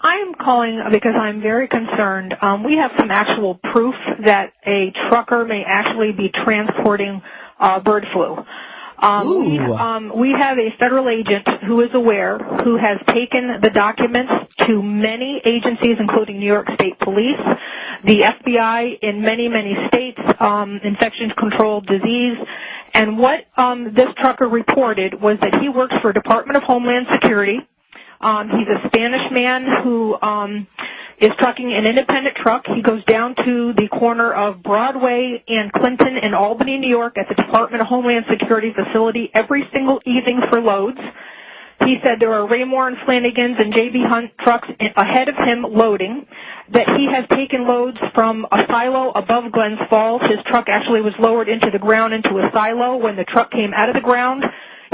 I'm calling because I'm very concerned. We have some actual proof that a trucker may actually be transporting bird flu. We have a federal agent who is aware, who has taken the documents to many agencies, including New York State Police, the FBI in many, many states, infection control, disease. And what this trucker reported was that he works for Department of Homeland Security. He's a Spanish man who is trucking an independent truck. He goes down to the corner of Broadway and Clinton in Albany, New York at the Department of Homeland Security facility every single evening for loads. He said there are Raymore and Flanagan's and J.B. Hunt trucks ahead of him loading, that he has taken loads from a silo above Glens Falls. His truck actually was lowered into the ground into a silo. When the truck came out of the ground,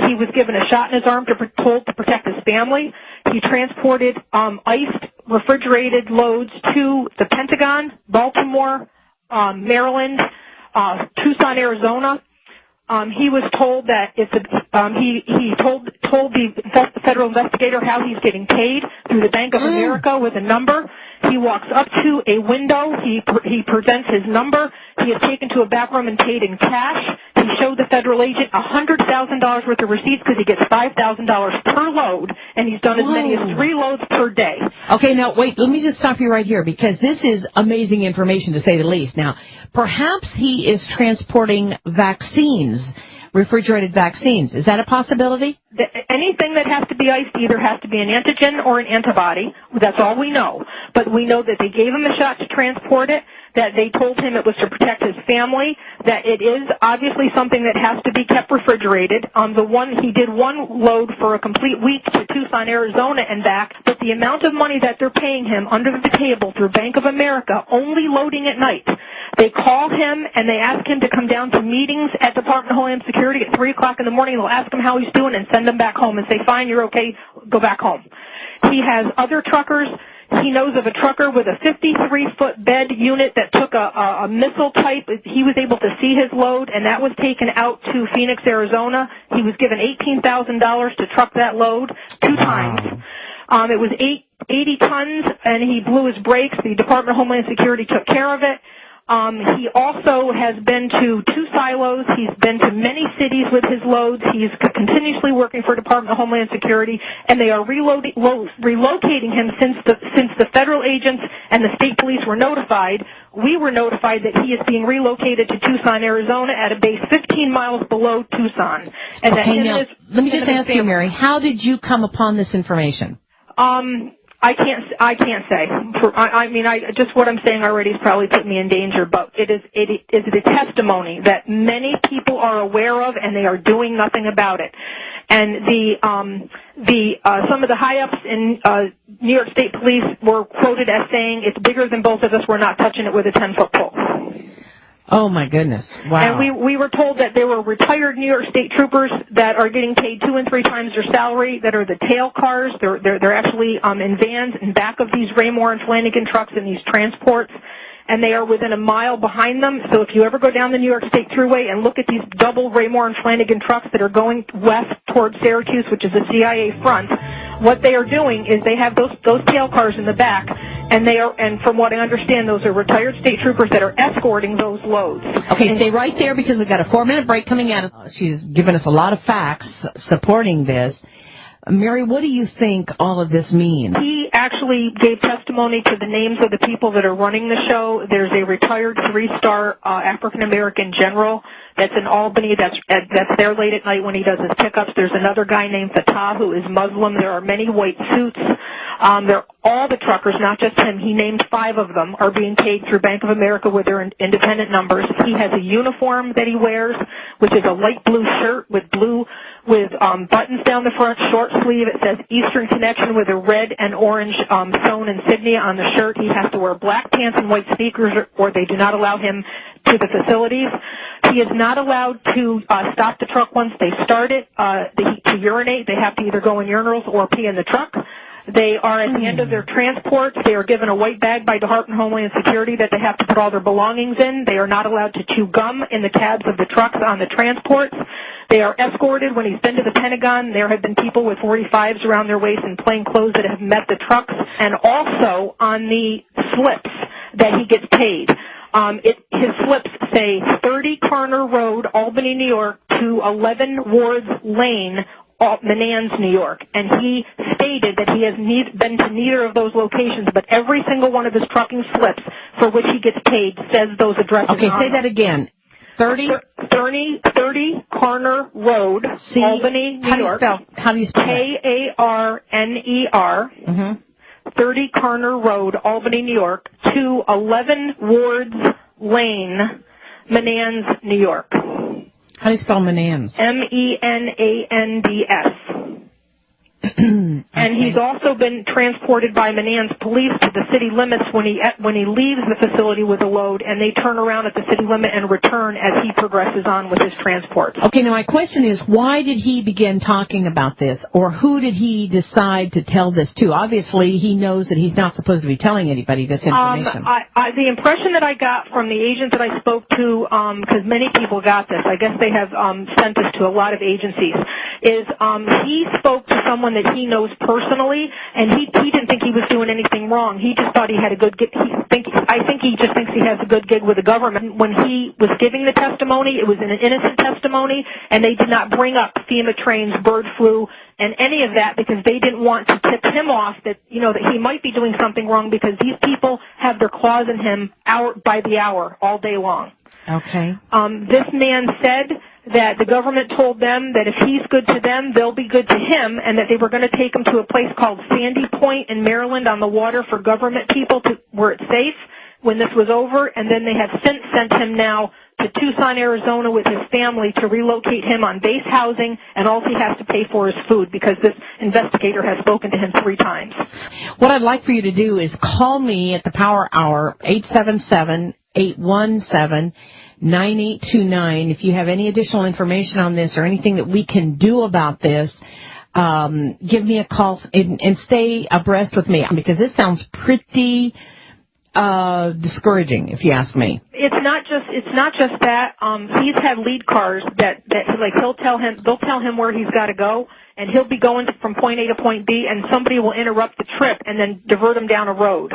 he was given a shot in his arm told to protect his family. He transported iced, refrigerated loads to the Pentagon, Baltimore, Maryland, Tucson, Arizona. He was told that he told the federal investigator how he's getting paid through the Bank of America with a number. He walks up to a window. He presents his number. He is taken to a back room and paid in cash. He showed the federal agent $100,000 worth of receipts because he gets $5,000 per load, and he's done as many as 3 loads per day. Okay, now wait, let me just stop you right here because this is amazing information to say the least. Now, perhaps he is transporting vaccines, refrigerated vaccines. Is that a possibility? Anything that has to be iced either has to be an antigen or an antibody. That's all we know. But we know that they gave him a shot to transport it, that they told him it was to protect his family, that it is obviously something that has to be kept refrigerated. He did one load for a complete week to Tucson, Arizona and back, but the amount of money that they're paying him under the table through Bank of America, only loading at night. They call him and they ask him to come down to meetings at Department of Homeland Security at 3 o'clock in the morning. They'll ask him how he's doing and send him back home and say, fine, you're okay, go back home. He has other truckers. He knows of a trucker with a 53-foot bed unit that took a missile type. He was able to see his load, and that was taken out to Phoenix, Arizona. He was given $18,000 to truck that load 2 times. It was 80 tons, and he blew his brakes. The Department of Homeland Security took care of it. He also has been to 2 silos. He's been to many cities with his loads. He's continuously working for Department of Homeland Security, and they are relocating him since the federal agents and the state police were notified. We were notified that he is being relocated to Tucson, Arizona, at a base 15 miles below Tucson. And okay, now, let me just ask you, Mary, how did you come upon this information? I can't say. Just what I'm saying already has probably put me in danger, but it is the testimony that many people are aware of, and they are doing nothing about it. And some of the high-ups in New York State Police were quoted as saying, "It's bigger than both of us. We're not touching it with a 10-foot pole." Oh, my goodness. Wow. And we were told that there were retired New York State troopers that are getting paid 2 and 3 times their salary, that are the tail cars. They're actually in vans in back of these Raymore and Flanagan trucks in these transports, and they are within a mile behind them. So if you ever go down the New York State Thruway and look at these double Raymore and Flanagan trucks that are going west towards Syracuse, which is a CIA front, what they are doing is they have those tail cars in the back, and from what I understand, those are retired state troopers that are escorting those loads. Okay, stay right there because we've got a 4-minute break coming at us. She's given us a lot of facts supporting this. Mary, what do you think all of this means? He actually gave testimony to the names of the people that are running the show. There's a retired 3-star African-American general that's in Albany that's there late at night when he does his pickups. There's another guy named Fatah who is Muslim. There are many white suits. All the truckers, not just him, he named 5 of them, are being paid through Bank of America with their independent numbers. He has a uniform that he wears, which is a light blue shirt with buttons down the front, short sleeve. It says Eastern Connection with a red and orange sewn insignia on the shirt. He has to wear black pants and white sneakers, or they do not allow him to the facilities. He is not allowed to stop the truck once they start it to urinate. They have to either go in urinals or pee in the truck. They are at the end of their transports. They are given a white bag by Department of Homeland Security that they have to put all their belongings in. They are not allowed to chew gum in the cabs of the trucks on the transports. They are escorted when he's been to the Pentagon. There have been people with 45s around their waist in plain clothes that have met the trucks, and also on the slips that he gets paid. His slips say 30 Carner Road, Albany, New York, to 11 Wards Lane, Menands, New York. And he stated that he has been to neither of those locations, but every single one of his trucking slips for which he gets paid says those addresses. Okay, say that again. 30 Carner Road, Albany, New York. How do you spell Karner. 30 Carner Road, Albany, New York, to 11 Wards Lane, Menands, New York. How do you spell Menands? Menands. And he's also been transported by Menands police to the city limits when he leaves the facility with a load, and they turn around at the city limit and return as he progresses on with his transports. Okay, now my question is, why did he begin talking about this, or who did he decide to tell this to? Obviously, he knows that he's not supposed to be telling anybody this information. The impression that I got from the agent that I spoke to, because many people got this, I guess they have sent this to a lot of agencies, is he spoke to someone that he knows personally, and he didn't think he was doing anything wrong. He just thought he had a good gig. I think he just thinks he has a good gig with the government. When he was giving the testimony, it was an innocent testimony, and they did not bring up FEMA trains, bird flu, and any of that because they didn't want to tip him off that, that he might be doing something wrong because these people have their claws in him hour by the hour, all day long. Okay. This man said that the government told them that if he's good to them, they'll be good to him, and that they were going to take him to a place called Sandy Point in Maryland on the water for government people where it's safe when this was over, and then they have since sent him now to Tucson, Arizona with his family to relocate him on base housing, and all he has to pay for is food because this investigator has spoken to him 3 times. What I'd like for you to do is call me at the Power Hour, 877-817-9829. If you have any additional information on this or anything that we can do about this, give me a call and stay abreast with me because this sounds pretty discouraging, if you ask me. It's not just that. He's had lead cars that like they'll tell him where he's got to go, and he'll be going from point A to point B, and somebody will interrupt the trip and then divert him down a road.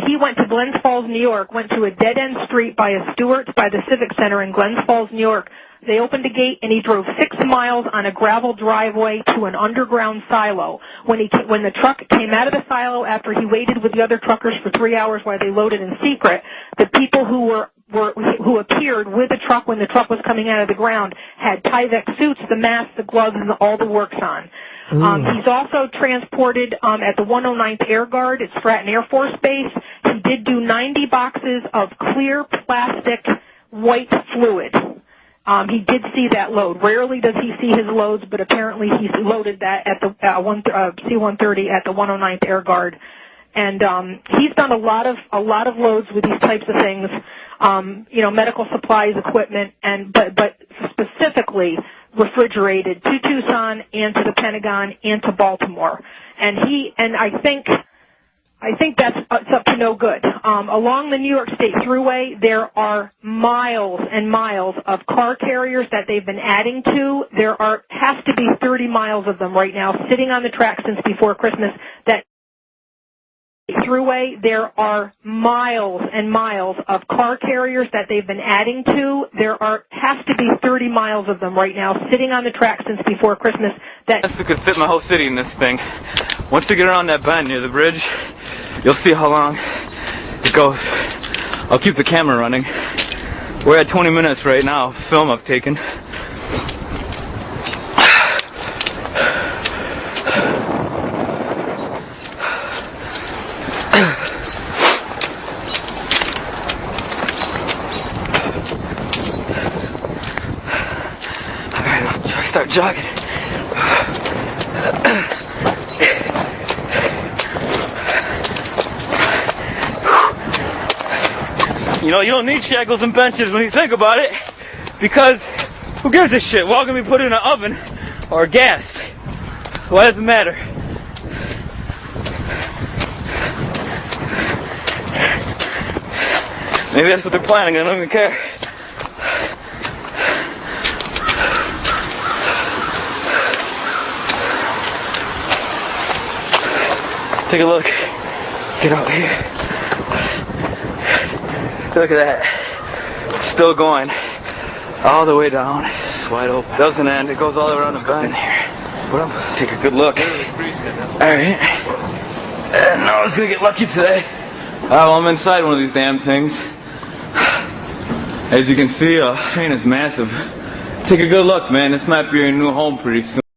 He went to Glens Falls, New York, went to a dead-end street by a Stewart's by the Civic Center in Glens Falls, New York. They opened a gate, and he drove 6 miles on a gravel driveway to an underground silo. When the truck came out of the silo after he waited with the other truckers for 3 hours while they loaded in secret, the people who appeared with the truck when the truck was coming out of the ground had Tyvek suits, the masks, the gloves, and all the works on. He's also transported at the 109th Air Guard at Stratton Air Force Base. He did do 90 boxes of clear plastic white fluid. He did see that load. Rarely does he see his loads, but apparently he's loaded that at the C-130 at the 109th Air Guard. And he's done a lot of loads with these types of things, medical supplies, equipment, but specifically refrigerated to Tucson and to the Pentagon and to Baltimore. And I think that's it's up to no good. Along the New York State Thruway, there are miles and miles of car carriers that they've been adding to. There has to be 30 miles of them right now sitting on the track since before Christmas. That Thruway, there are miles and miles of car carriers that they've been adding to. There has to be 30 miles of them right now sitting on the track since before Christmas. That could fit my whole city in this thing. Once we get around that bend near the bridge, you'll see how long it goes. I'll keep the camera running. We're at 20 minutes right now, film I've taken. Alright, I'll try to start jogging. You don't need shackles and benches when you think about it, because who gives a shit? We're all going to be put in an oven or gas. Why does it matter? Maybe that's what they're planning, I don't even care. Take a look. Get out here. Look at that. Still going. All the way down. It's wide open. Doesn't end. It goes all around the bend here. Take a good look. Alright. And now I was going to get lucky today. Well, I'm inside one of these damn things. As you can see, the train is massive. Take a good look, man. This might be your new home pretty soon.